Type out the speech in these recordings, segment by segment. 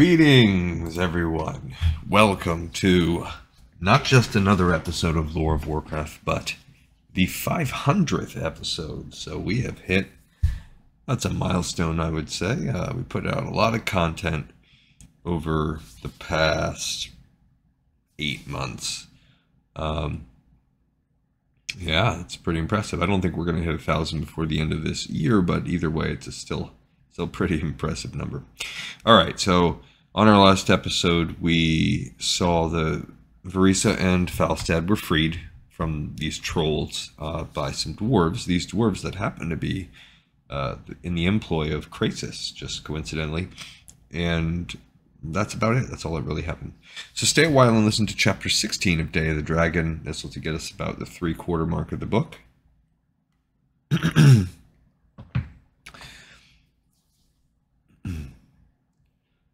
Greetings, everyone. Welcome to not just another episode of Lore of Warcraft, but the 500th episode. So we have hit, that's a milestone, I would say. We put out a lot of content over the past 8 months. Yeah, it's pretty impressive. I don't think we're going to hit 1,000 before the end of this year, but either way, it's still pretty impressive number. All right, so on our last episode, we saw the Verisa and Falstad were freed from these trolls by some dwarves. These dwarves that happen to be in the employ of Krasis, just coincidentally. And that's about it. That's all that really happened. So stay a while and listen to chapter 16 of Day of the Dragon. This will get us about the 3/4 mark of the book.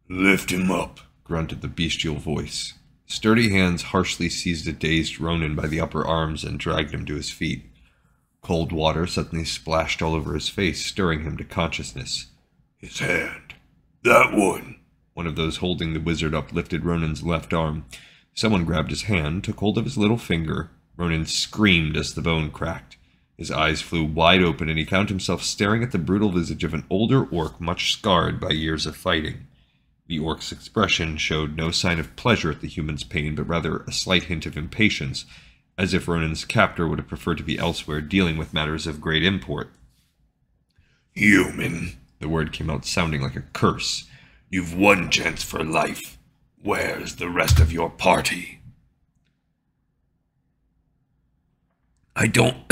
"Lift him up," grunted the bestial voice. Sturdy hands harshly seized a dazed Rhonin by the upper arms and dragged him to his feet. Cold water suddenly splashed all over his face, stirring him to consciousness. "His hand. That one." One of those holding the wizard uplifted Rhonin's left arm. Someone grabbed his hand, took hold of his little finger. Rhonin screamed as the bone cracked. His eyes flew wide open, and he found himself staring at the brutal visage of an older orc much scarred by years of fighting. The orc's expression showed no sign of pleasure at the human's pain, but rather a slight hint of impatience, as if Rhonin's captor would have preferred to be elsewhere dealing with matters of great import. "Human," the word came out sounding like a curse. "You've one chance for life. Where's the rest of your party?" "I don't..."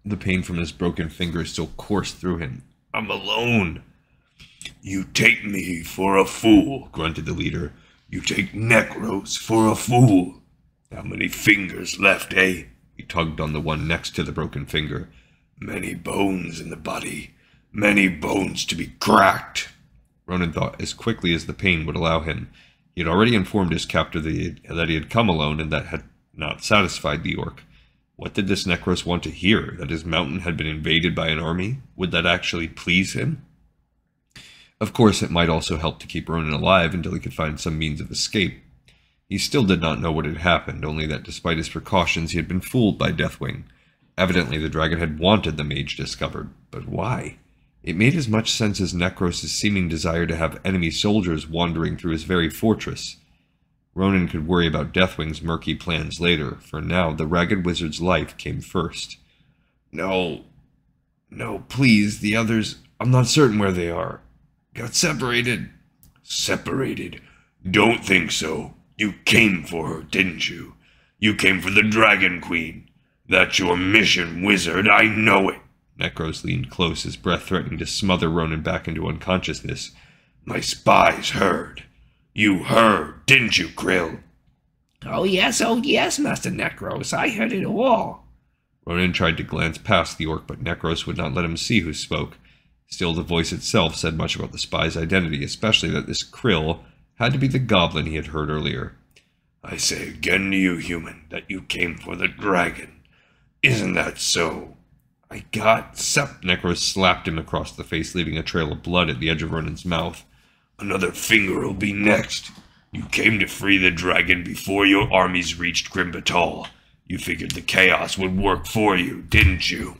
The pain from his broken finger still coursed through him. "I'm alone." "You take me for a fool," grunted the leader. "You take Necros for a fool. How many fingers left, eh?" He tugged on the one next to the broken finger. "Many bones in the body. Many bones to be cracked." Rhonin thought as quickly as the pain would allow him. He had already informed his captor that he had come alone, and that had not satisfied the orc. What did this Necros want to hear? That his mountain had been invaded by an army? Would that actually please him? Of course, it might also help to keep Rhonin alive until he could find some means of escape. He still did not know what had happened, only that despite his precautions he had been fooled by Deathwing. Evidently the dragon had wanted the mage discovered, but why? It made as much sense as Necros' seeming desire to have enemy soldiers wandering through his very fortress. Rhonin could worry about Deathwing's murky plans later. For now, the ragged wizard's life came first. No, please, the others, I'm not certain where they are. Got separated." "Separated? Don't think so. You came for her, didn't you? You came for the Dragon Queen. That's your mission, wizard, I know it." Necros leaned close, his breath threatening to smother Rhonin back into unconsciousness. "My spies heard. You heard, didn't you, Krill?" Oh yes, Master Necros, I heard it all." Rhonin tried to glance past the orc, but Necros would not let him see who spoke. Still, the voice itself said much about the spy's identity, especially that this Krill had to be the goblin he had heard earlier. "I say again to you, human, that you came for the dragon. Isn't that so?" "I got Necros slapped him across the face, leaving a trail of blood at the edge of Rhonin's mouth. "Another finger'll be next. You came to free the dragon before your armies reached Grimbatal. You figured the chaos would work for you, didn't you?"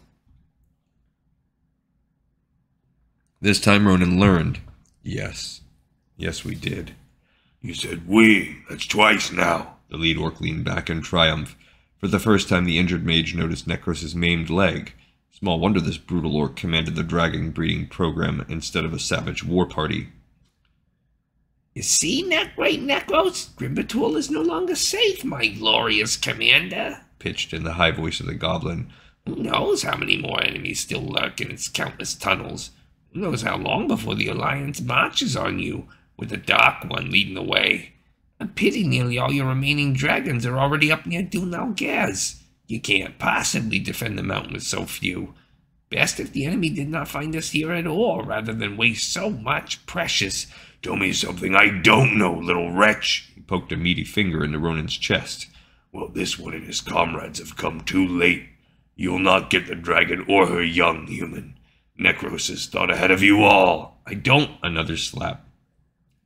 This time Rhonin learned. Yes, we did. "You said we. That's twice now." The lead orc leaned back in triumph. For the first time, the injured mage noticed Necros' maimed leg. Small wonder this brutal orc commanded the dragon breeding program instead of a savage war party. "You see, great Necros? Grimbatul is no longer safe, my glorious commander," pitched in the high voice of the goblin. "Who knows how many more enemies still lurk in its countless tunnels? Who knows how long before the Alliance marches on you, with the Dark One leading the way? A pity nearly all your remaining dragons are already up near Dun Algaz. You can't possibly defend the mountain with so few. Best if the enemy did not find us here at all, rather than waste so much precious..." "Tell me something I don't know, little wretch." He poked a meaty finger into Rhonin's chest. "Well, this one and his comrades have come too late. You'll not get the dragon or her young, human. Necros has thought ahead of you all." "I don't..." Another slap.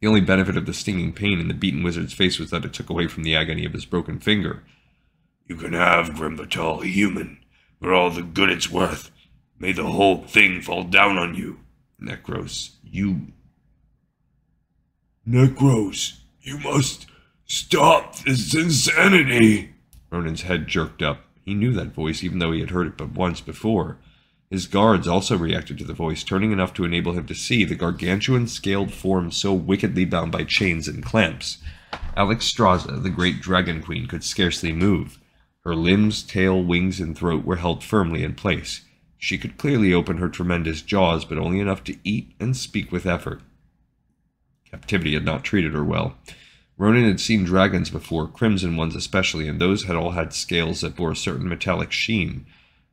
The only benefit of the stinging pain in the beaten wizard's face was that it took away from the agony of his broken finger. You can have Grimbatal human, for all the good it's worth. May the whole thing fall down on you. Necros, you must stop this insanity. Ronin's head jerked up. He knew that voice, even though he had heard it but once before. His guards also reacted to the voice, turning enough to enable him to see the gargantuan scaled form so wickedly bound by chains and clamps. Alexstrasza, the great dragon queen, could scarcely move. Her limbs, tail, wings, and throat were held firmly in place. She could clearly open her tremendous jaws, but only enough to eat and speak with effort. Captivity had not treated her well. Rhonin had seen dragons before, crimson ones especially, and those had all had scales that bore a certain metallic sheen.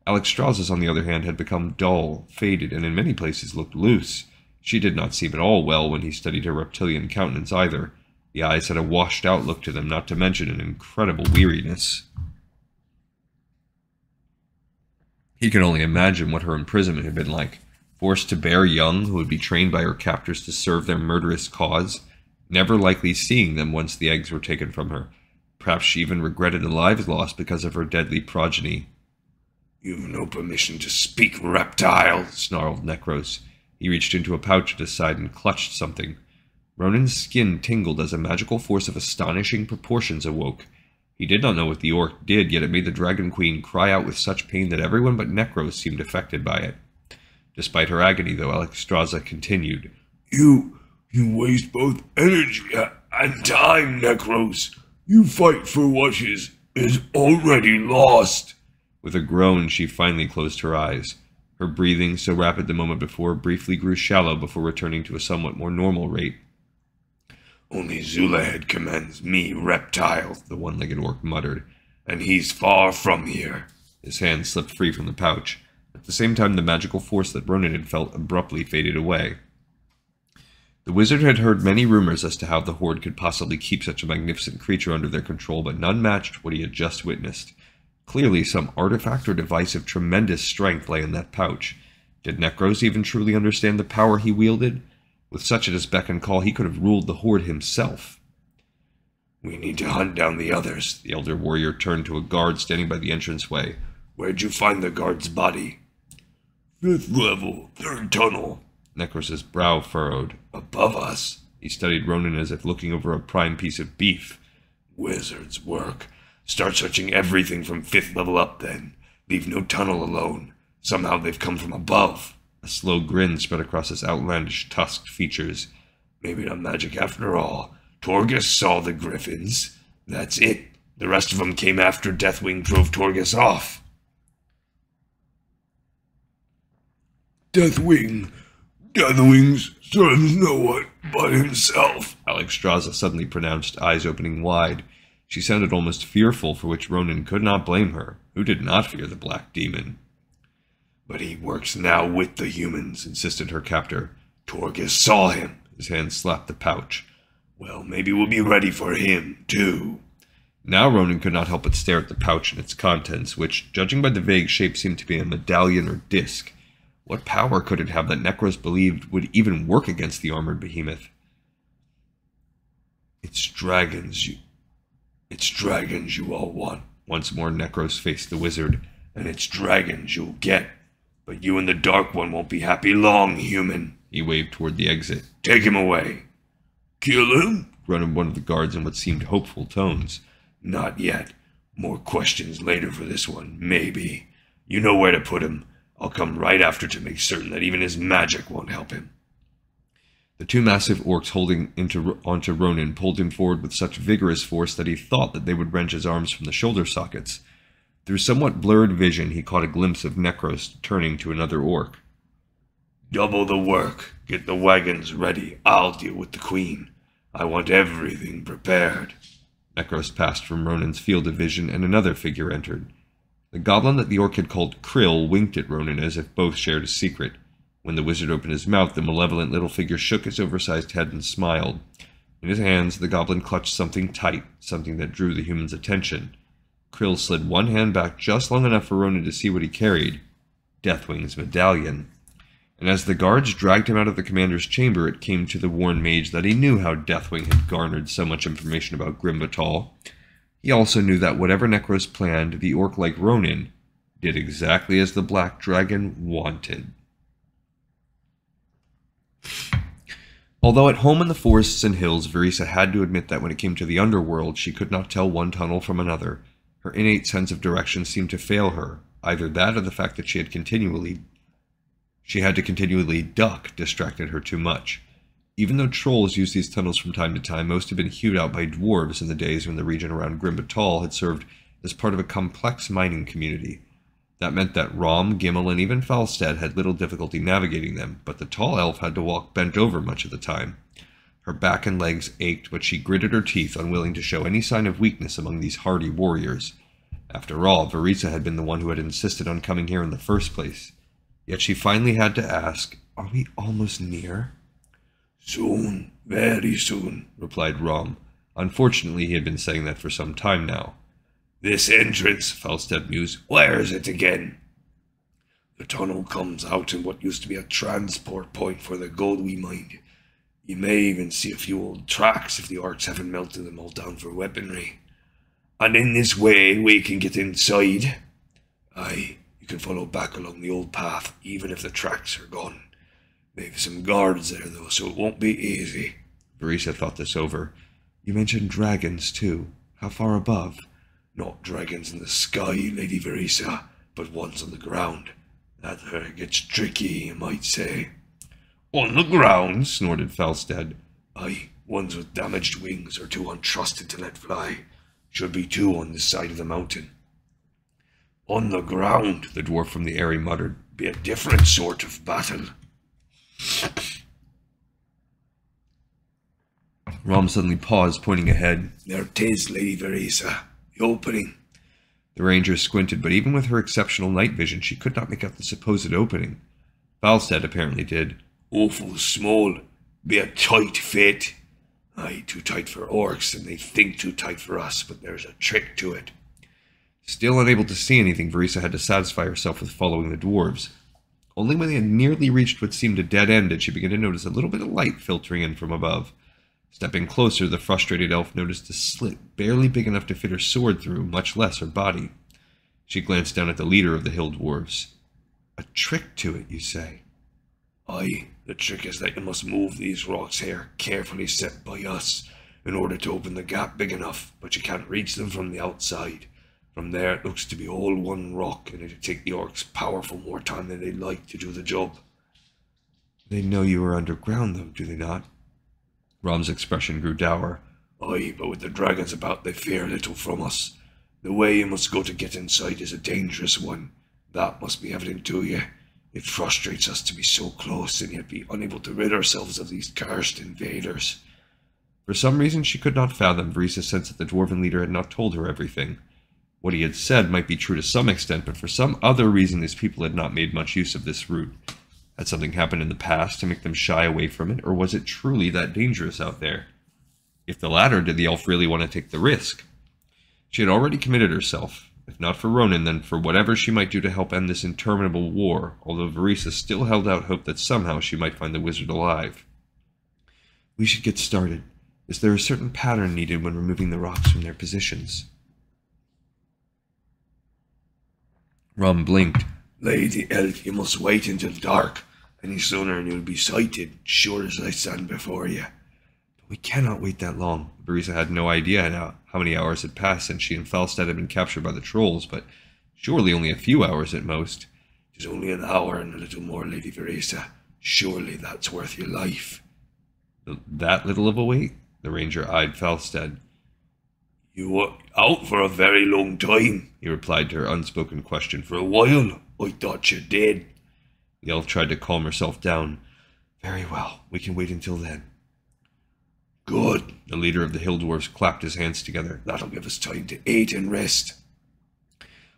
Alexstrasza's, on the other hand, had become dull, faded, and in many places looked loose. She did not seem at all well when he studied her reptilian countenance either. The eyes had a washed-out look to them, not to mention an incredible weariness. He could only imagine what her imprisonment had been like. Forced to bear young who would be trained by her captors to serve their murderous cause, never likely seeing them once the eggs were taken from her. Perhaps she even regretted the lives lost because of her deadly progeny. You've no permission to speak, reptile, snarled Necros. He reached into a pouch at his side and clutched something. Ronin's skin tingled as a magical force of astonishing proportions awoke. He did not know what the orc did, yet it made the Dragon Queen cry out with such pain that everyone but Necros seemed affected by it. Despite her agony, though, Alexstrasza continued. You waste both energy and time, Necros. You fight for what is already lost. With a groan, she finally closed her eyes. Her breathing, so rapid the moment before, briefly grew shallow before returning to a somewhat more normal rate. Only Zulahed commands me, reptile, the one-legged orc muttered. And he's far from here. His hand slipped free from the pouch. At the same time, the magical force that Rhonin had felt abruptly faded away. The wizard had heard many rumors as to how the Horde could possibly keep such a magnificent creature under their control, but none matched what he had just witnessed. Clearly, some artifact or device of tremendous strength lay in that pouch. Did Necros even truly understand the power he wielded? With such at his beck and call, he could have ruled the Horde himself. We need to hunt down the others. The elder warrior turned to a guard standing by the entranceway. Where'd you find the guard's body? 5th level, 3rd tunnel. Necros' brow furrowed. Above us. He studied Rhonin as if looking over a prime piece of beef. Wizard's work. Start searching everything from 5th level up then. Leave no tunnel alone. Somehow they've come from above. A slow grin spread across his outlandish tusked features. Maybe not magic after all. Torgus saw the griffins. That's it. The rest of them came after Deathwing drove Torgus off. Deathwing serves no one but himself, Alexstrasza suddenly pronounced, eyes opening wide. She sounded almost fearful, for which Rhonin could not blame her. Who did not fear the Black Demon? But he works now with the humans, insisted her captor. Torgus saw him. His hand slapped the pouch. Well, maybe we'll be ready for him, too. Now Rhonin could not help but stare at the pouch and its contents, which, judging by the vague shape, seemed to be a medallion or disc. What power could it have that Necros believed would even work against the armored behemoth? It's dragons you all want. Once more Necros faced the wizard. And it's dragons you'll get. But you and the Dark One won't be happy long, human. He waved toward the exit. Take him away. Kill him? Grunted one of the guards in what seemed hopeful tones. Not yet. More questions later for this one, maybe. You know where to put him. I'll come right after to make certain that even his magic won't help him. The two massive orcs holding onto Rhonin pulled him forward with such vigorous force that he thought that they would wrench his arms from the shoulder sockets. Through somewhat blurred vision, he caught a glimpse of Necros turning to another orc. Double the work. Get the wagons ready. I'll deal with the queen. I want everything prepared. Necros passed from Rhonin's field of vision, and another figure entered. The goblin that the orc had called Krill winked at Rhonin as if both shared a secret. When the wizard opened his mouth, the malevolent little figure shook his oversized head and smiled. In his hands, the goblin clutched something tight, something that drew the human's attention. Krill slid one hand back just long enough for Rhonin to see what he carried. Deathwing's medallion. And as the guards dragged him out of the commander's chamber, it came to the worn mage that he knew how Deathwing had garnered so much information about Grimbatal. He also knew that whatever Necros planned, the orc-like Rhonin did exactly as the Black Dragon wanted. Although at home in the forests and hills, Verisa had to admit that when it came to the underworld, she could not tell one tunnel from another. Her innate sense of direction seemed to fail her. Either that or the fact that she had to continually duck distracted her too much. Even though trolls used these tunnels from time to time, most had been hewed out by dwarves in the days when the region around Grimbatal had served as part of a complex mining community. That meant that Rom, Gimel, and even Falstad had little difficulty navigating them, but the tall elf had to walk bent over much of the time. Her back and legs ached, but she gritted her teeth, unwilling to show any sign of weakness among these hardy warriors. After all, Verisa had been the one who had insisted on coming here in the first place. Yet she finally had to ask, "Are we almost near?" "Soon, very soon," replied Rom. Unfortunately, he had been saying that for some time now. "This entrance," Falstad mused, "where is it again?" "The tunnel comes out in what used to be a transport point for the gold we mined. You may even see a few old tracks if the orcs haven't melted them all down for weaponry. And in this way we can get inside. Aye, you can follow back along the old path, even if the tracks are gone. Maybe some guards there, though, so it won't be easy." Verisa thought this over. "You mentioned dragons, too. How far above?" "Not dragons in the sky, Lady Verisa, but ones on the ground. That gets tricky, you might say." "On the ground?" snorted Falstad. "Aye, ones with damaged wings or too untrusted to let fly. Should be two on this side of the mountain." "On the ground," the dwarf from the Eyrie muttered. "Be a different sort of battle." Rom suddenly paused, pointing ahead. "There 'tis, Lady Verisa. The opening." The ranger squinted, but even with her exceptional night vision, she could not make out the supposed opening. Falstad apparently did. "Awful small. Be a tight fit. Aye, too tight for orcs, and they think too tight for us, but there's a trick to it." Still unable to see anything, Verisa had to satisfy herself with following the dwarves. Only when they had nearly reached what seemed a dead end did she begin to notice a little bit of light filtering in from above. Stepping closer, the frustrated elf noticed a slit barely big enough to fit her sword through, much less her body. She glanced down at the leader of the hill dwarves. "A trick to it, you say?" "Aye, the trick is that you must move these rocks here, carefully set by us, in order to open the gap big enough, but you can't reach them from the outside. From there it looks to be all one rock, and it'd take the orcs powerful more time than they'd like to do the job." "They know you are underground, though, do they not?" Rom's expression grew dour. "Aye, but with the dragons about, they fear little from us. The way you must go to get inside is a dangerous one. That must be evident to you. It frustrates us to be so close and yet be unable to rid ourselves of these cursed invaders." For some reason she could not fathom, Verisa sensed that the dwarven leader had not told her everything. What he had said might be true to some extent, but for some other reason his people had not made much use of this route. Had something happened in the past to make them shy away from it, or was it truly that dangerous out there? If the latter, did the elf really want to take the risk? She had already committed herself, if not for Rhonin, then for whatever she might do to help end this interminable war, although Verisa still held out hope that somehow she might find the wizard alive. "We should get started. Is there a certain pattern needed when removing the rocks from their positions?" Rom blinked. "Lady Elf, you must wait until dark. Any sooner and you'll be sighted, sure as I stand before you." "But we cannot wait that long." Verisa had no idea how many hours had passed since she and Falstad had been captured by the trolls, but surely only a few hours at most. "'Tis only an hour and a little more, Lady Verisa. Surely that's worth your life." "That little of a wait?" The ranger eyed Falstad. "You were out for a very long time," he replied to her unspoken question. "For a while, I thought you dead." The elf tried to calm herself down. "Very well, we can wait until then." "Good." The leader of the hill dwarfs clapped his hands together. "That'll give us time to eat and rest."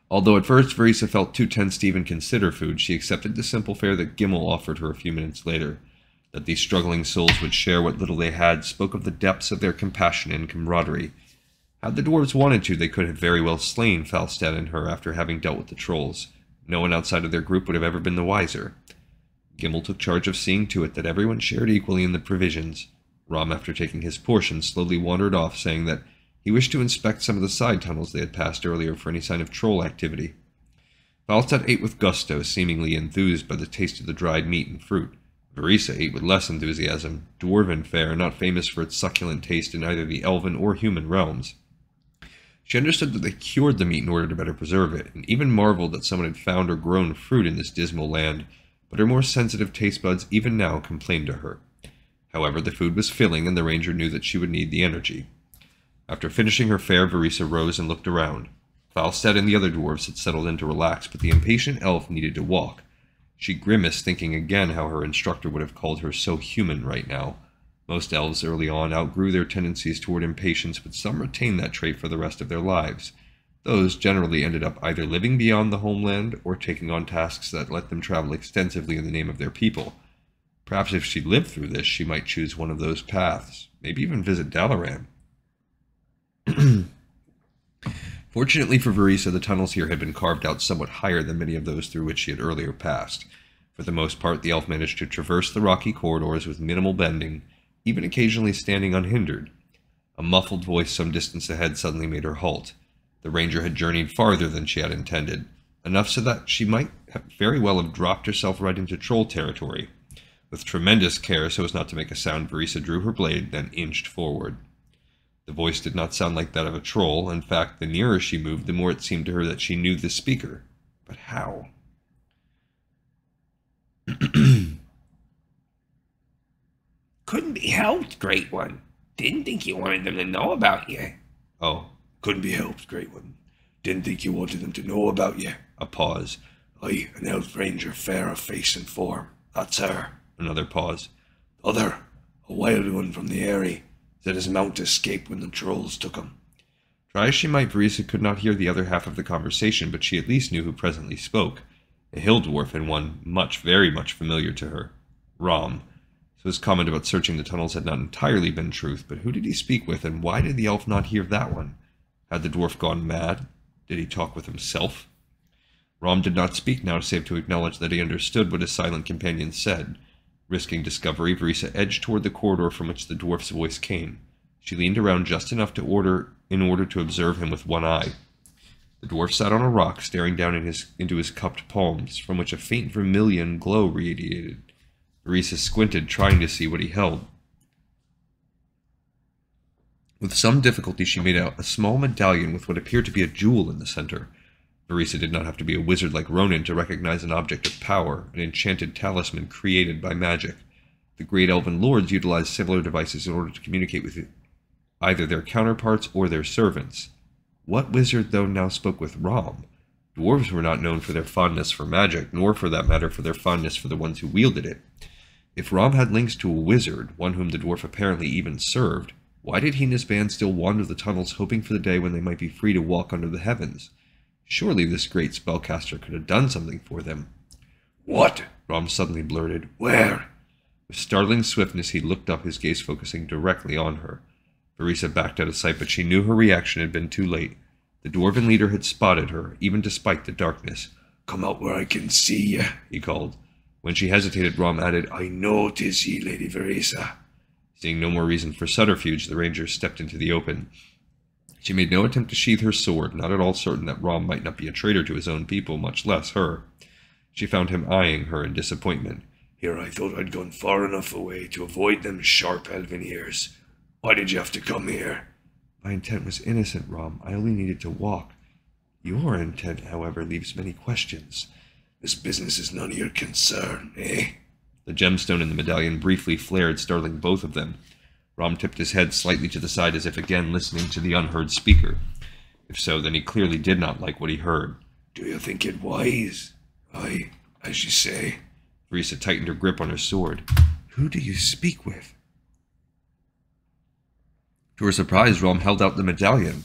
Although at first Verisa felt too tense to even consider food, she accepted the simple fare that Gimel offered her a few minutes later. That these struggling souls would share what little they had spoke of the depths of their compassion and camaraderie. Had the dwarves wanted to, they could have very well slain Falstad and her after having dealt with the trolls. No one outside of their group would have ever been the wiser. Gimel took charge of seeing to it that everyone shared equally in the provisions. Rom, after taking his portion, slowly wandered off, saying that he wished to inspect some of the side tunnels they had passed earlier for any sign of troll activity. Falstad ate with gusto, seemingly enthused by the taste of the dried meat and fruit. Verisa ate with less enthusiasm, dwarven fare not famous for its succulent taste in either the elven or human realms. She understood that they cured the meat in order to better preserve it, and even marveled that someone had found or grown fruit in this dismal land, but her more sensitive taste buds even now complained to her. However, the food was filling, and the ranger knew that she would need the energy. After finishing her fare, Verisa rose and looked around. Falstad and the other dwarves had settled in to relax, but the impatient elf needed to walk. She grimaced, thinking again how her instructor would have called her so human right now. Most elves early on outgrew their tendencies toward impatience, but some retained that trait for the rest of their lives. Those generally ended up either living beyond the homeland or taking on tasks that let them travel extensively in the name of their people. Perhaps if she lived through this, she might choose one of those paths, maybe even visit Dalaran. Fortunately for Verisa, the tunnels here had been carved out somewhat higher than many of those through which she had earlier passed. For the most part, the elf managed to traverse the rocky corridors with minimal bending, even occasionally standing unhindered. A muffled voice some distance ahead suddenly made her halt. The ranger had journeyed farther than she had intended, enough so that she might very well have dropped herself right into troll territory. With tremendous care so as not to make a sound, Verisa drew her blade, then inched forward. The voice did not sound like that of a troll. In fact, the nearer she moved, the more it seemed to her that she knew the speaker. But how? Couldn't be helped, Great One. Didn't think you wanted them to know about you. Oh, couldn't be helped, Great One. Didn't think you wanted them to know about you. A pause. Aye, an elf ranger fair of face and form. That's her. Another pause. Other, a wild one from the Eyrie, said his mount escaped when the trolls took him. Try as she might, Verisa could not hear the other half of the conversation, but she at least knew who presently spoke. A hill dwarf, and one very much familiar to her. Rom. So his comment about searching the tunnels had not entirely been truth, but who did he speak with, and why did the elf not hear that one? Had the dwarf gone mad? Did he talk with himself? Rom did not speak now, save to acknowledge that he understood what his silent companion said. Risking discovery, Verisa edged toward the corridor from which the dwarf's voice came. She leaned around just enough in order to observe him with one eye. The dwarf sat on a rock, staring down into his cupped palms, from which a faint vermilion glow radiated. Verisa squinted, trying to see what he held. With some difficulty, she made out a small medallion with what appeared to be a jewel in the center. Verisa did not have to be a wizard like Rhonin to recognize an object of power, an enchanted talisman created by magic. The great elven lords utilized similar devices in order to communicate with either their counterparts or their servants. What wizard, though, now spoke with Rom? Dwarves were not known for their fondness for magic, nor for that matter for their fondness for the ones who wielded it. If Rom had links to a wizard, one whom the dwarf apparently even served, why did he and his band still wander the tunnels hoping for the day when they might be free to walk under the heavens? Surely this great spellcaster could have done something for them. What? Rom suddenly blurted. Where? With startling swiftness, he looked up, his gaze focusing directly on her. Verisa backed out of sight, but she knew her reaction had been too late. The dwarven leader had spotted her, even despite the darkness. Come out where I can see ye, he called. When she hesitated, Rom added, I know 'tis ye, Lady Verisa. Seeing no more reason for subterfuge, the ranger stepped into the open. She made no attempt to sheathe her sword, not at all certain that Rom might not be a traitor to his own people, much less her. She found him eyeing her in disappointment. Here I thought I'd gone far enough away to avoid them sharp elven ears. Why did you have to come here? My intent was innocent, Rom. I only needed to walk. Your intent, however, leaves many questions. This business is none of your concern, eh? The gemstone in the medallion briefly flared, startling both of them. Rom tipped his head slightly to the side as if again listening to the unheard speaker. If so, then he clearly did not like what he heard. Do you think it wise? Aye, as you say. Verisa tightened her grip on her sword. Who do you speak with? To her surprise, Rom held out the medallion.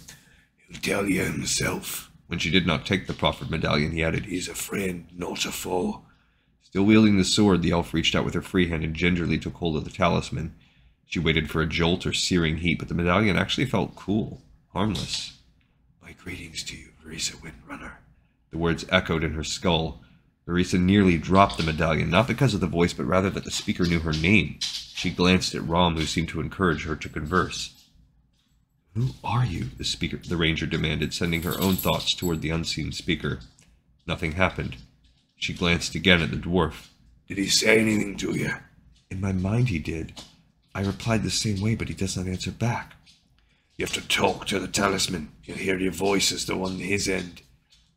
He'll tell you himself. When she did not take the proffered medallion, he added, He's a friend, not a foe. Still wielding the sword, the elf reached out with her free hand and gingerly took hold of the talisman. She waited for a jolt or searing heat, but the medallion actually felt cool, harmless. My greetings to you, Verisa Windrunner. The words echoed in her skull. Verisa nearly dropped the medallion, not because of the voice, but rather that the speaker knew her name. She glanced at Rom, who seemed to encourage her to converse. "Who are you?" the ranger demanded, sending her own thoughts toward the unseen speaker. Nothing happened. She glanced again at the dwarf. "Did he say anything to you?" "In my mind he did. I replied the same way, but he does not answer back." "You have to talk to the talisman. You'll hear your voice as the one on his end.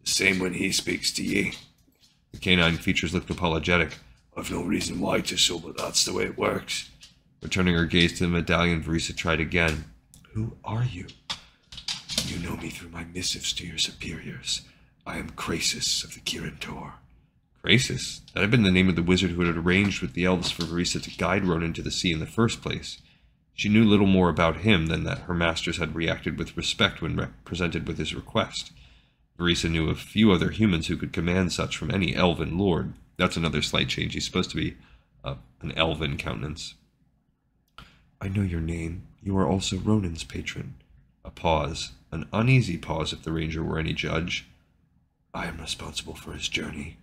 The same when he speaks to ye." The canine features looked apologetic. "I've no reason why to so, but that's the way it works." Returning her gaze to the medallion, Verisa tried again. "Who are you?" "You know me through my missives to your superiors. I am Krasis of the Kirin Tor." Krasis? That had been the name of the wizard who had arranged with the elves for Verisa to guide Rhonin to the sea in the first place. She knew little more about him than that her masters had reacted with respect when presented with his request. Verisa knew of few other humans who could command such from any elven lord. That's another slight change. He's supposed to be an elven countenance. "I know your name. You are also Rhonin's patron." A pause. An uneasy pause if the ranger were any judge. "I am responsible for his journey."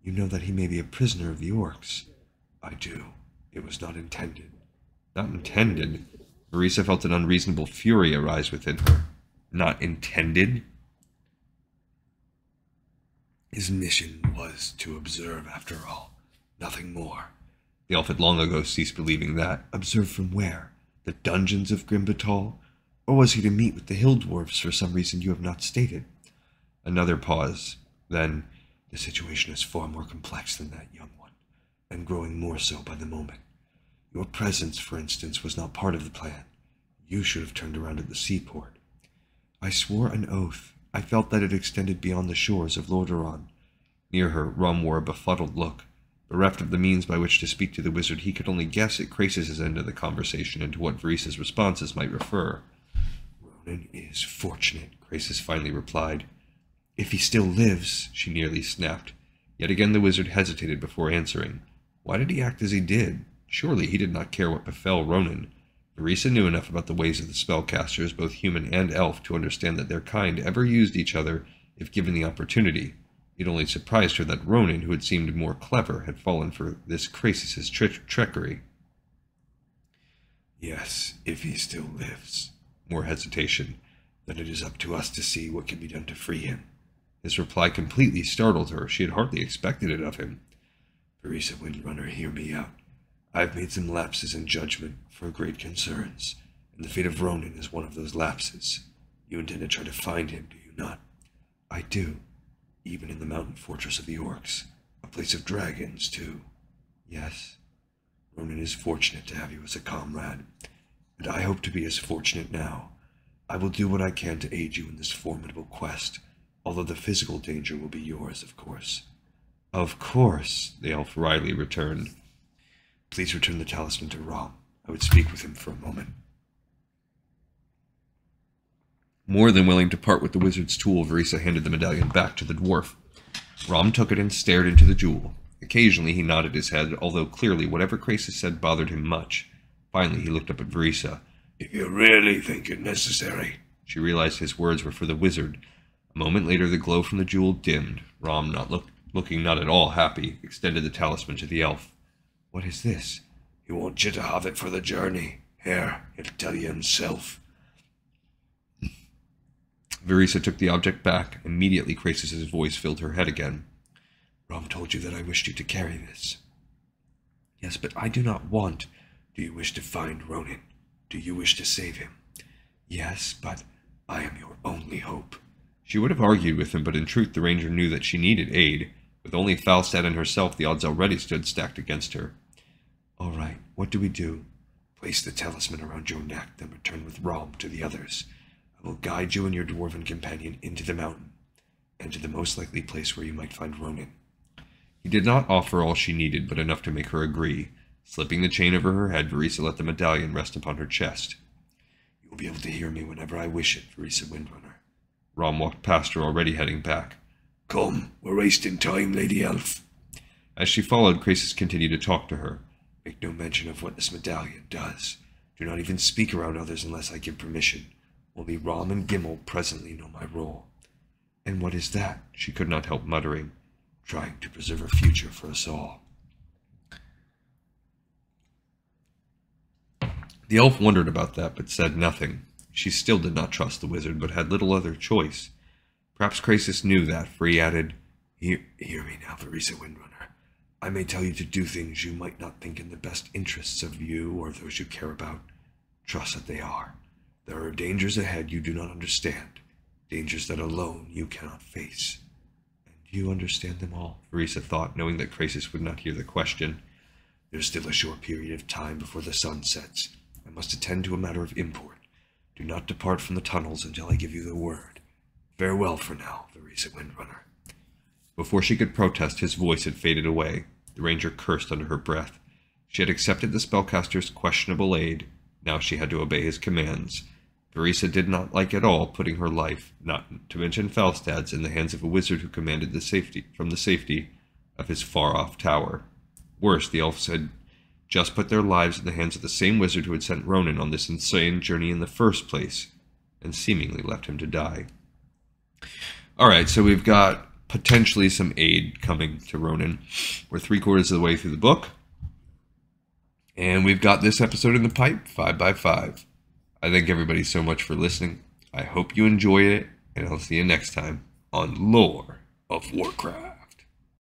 "You know that he may be a prisoner of the orcs." "I do. It was not intended." Not intended? Verisa felt an unreasonable fury arise within her. Not intended? His mission was to observe, after all. Nothing more. The elf had long ago ceased believing that. Observe from where? The dungeons of Grimbatal? Or was he to meet with the hill dwarfs for some reason you have not stated? Another pause. Then, the situation is far more complex than that, young one, and growing more so by the moment. Your presence, for instance, was not part of the plan. You should have turned around at the seaport. I swore an oath. I felt that it extended beyond the shores of Lordaeron. Near her, Rum wore a befuddled look. Bereft of the means by which to speak to the wizard, he could only guess at Krasis' end of the conversation and to what Verisa's responses might refer. "Rhonin is fortunate," Krasis finally replied. "If he still lives," she nearly snapped. Yet again the wizard hesitated before answering. Why did he act as he did? Surely he did not care what befell Rhonin. Verisa knew enough about the ways of the spellcasters, both human and elf, to understand that their kind ever used each other if given the opportunity. It only surprised her that Rhonin, who had seemed more clever, had fallen for this Krasis' trickery. "Yes, if he still lives." More hesitation. "Then it is up to us to see what can be done to free him." His reply completely startled her. She had hardly expected it of him. "Verisa Windrunner, hear me out. I've made some lapses in judgment for great concerns, and the fate of Rhonin is one of those lapses. You intend to try to find him, do you not?" "I do." "Even in the mountain fortress of the orcs, a place of dragons, too?" "Yes." "Rhonin is fortunate to have you as a comrade, and I hope to be as fortunate now. I will do what I can to aid you in this formidable quest, although the physical danger will be yours, of course." "Of course," the elf wryly returned. "Please return the talisman to Rom. I would speak with him for a moment." More than willing to part with the wizard's tool, Verisa handed the medallion back to the dwarf. Rom took it and stared into the jewel. Occasionally he nodded his head, although clearly whatever Krasis said bothered him much. Finally he looked up at Verisa. "If you really think it necessary." She realized his words were for the wizard. A moment later the glow from the jewel dimmed. Rom, looking not at all happy, extended the talisman to the elf. "What is this?" "He wants you to have it for the journey. Here, he'll tell you himself." Verisa took the object back. Immediately Krasis' voice filled her head again. "Rom told you that I wished you to carry this." "Yes, but I do not want." "Do you wish to find Rhonin? Do you wish to save him?" "Yes, but I am your only hope." She would have argued with him, but in truth the ranger knew that she needed aid. With only Falstad and herself, the odds already stood stacked against her. "All right, what do we do?" "Place the talisman around your neck, then return with Rom to the others. I will guide you and your dwarven companion into the mountain, and to the most likely place where you might find Rhonin." He did not offer all she needed, but enough to make her agree. Slipping the chain over her head, Verisa let the medallion rest upon her chest. "You will be able to hear me whenever I wish it, Verisa Windrunner." Rom walked past her, already heading back. "Come, we're wasting time, Lady Elf." As she followed, Krasis continued to talk to her. "Make no mention of what this medallion does. Do not even speak around others unless I give permission. Only Rom and Gimel presently know my role." "And what is that?" she could not help muttering. trying to preserve a future for us all. The elf wondered about that, but said nothing. She still did not trust the wizard, but had little other choice. Perhaps Krasis knew that, for he added, Hear me now, Verisa Windrunner. I may tell you to do things you might not think in the best interests of you or those you care about. Trust that they are. There are dangers ahead you do not understand, dangers that alone you cannot face. And you understand them all, Verisa thought, knowing that Krasis would not hear the question. There's still a short period of time before the sun sets. I must attend to a matter of import. Do not depart from the tunnels until I give you the word. Farewell for now, Verisa Windrunner. Before she could protest, his voice had faded away. The ranger cursed under her breath. She had accepted the spellcaster's questionable aid. Now she had to obey his commands. Verisa did not like at all putting her life, not to mention Falstad's, in the hands of a wizard who commanded the safety of his far-off tower. Worse, the elves had just put their lives in the hands of the same wizard who had sent Rhonin on this insane journey in the first place, and seemingly left him to die. Alright, so we've got potentially some aid coming to Rhonin. We're 3/4 of the way through the book, and we've got this episode in the pipe, 5 by 5. I thank everybody so much for listening. I hope you enjoy it, and I'll see you next time on Lore of Warcraft.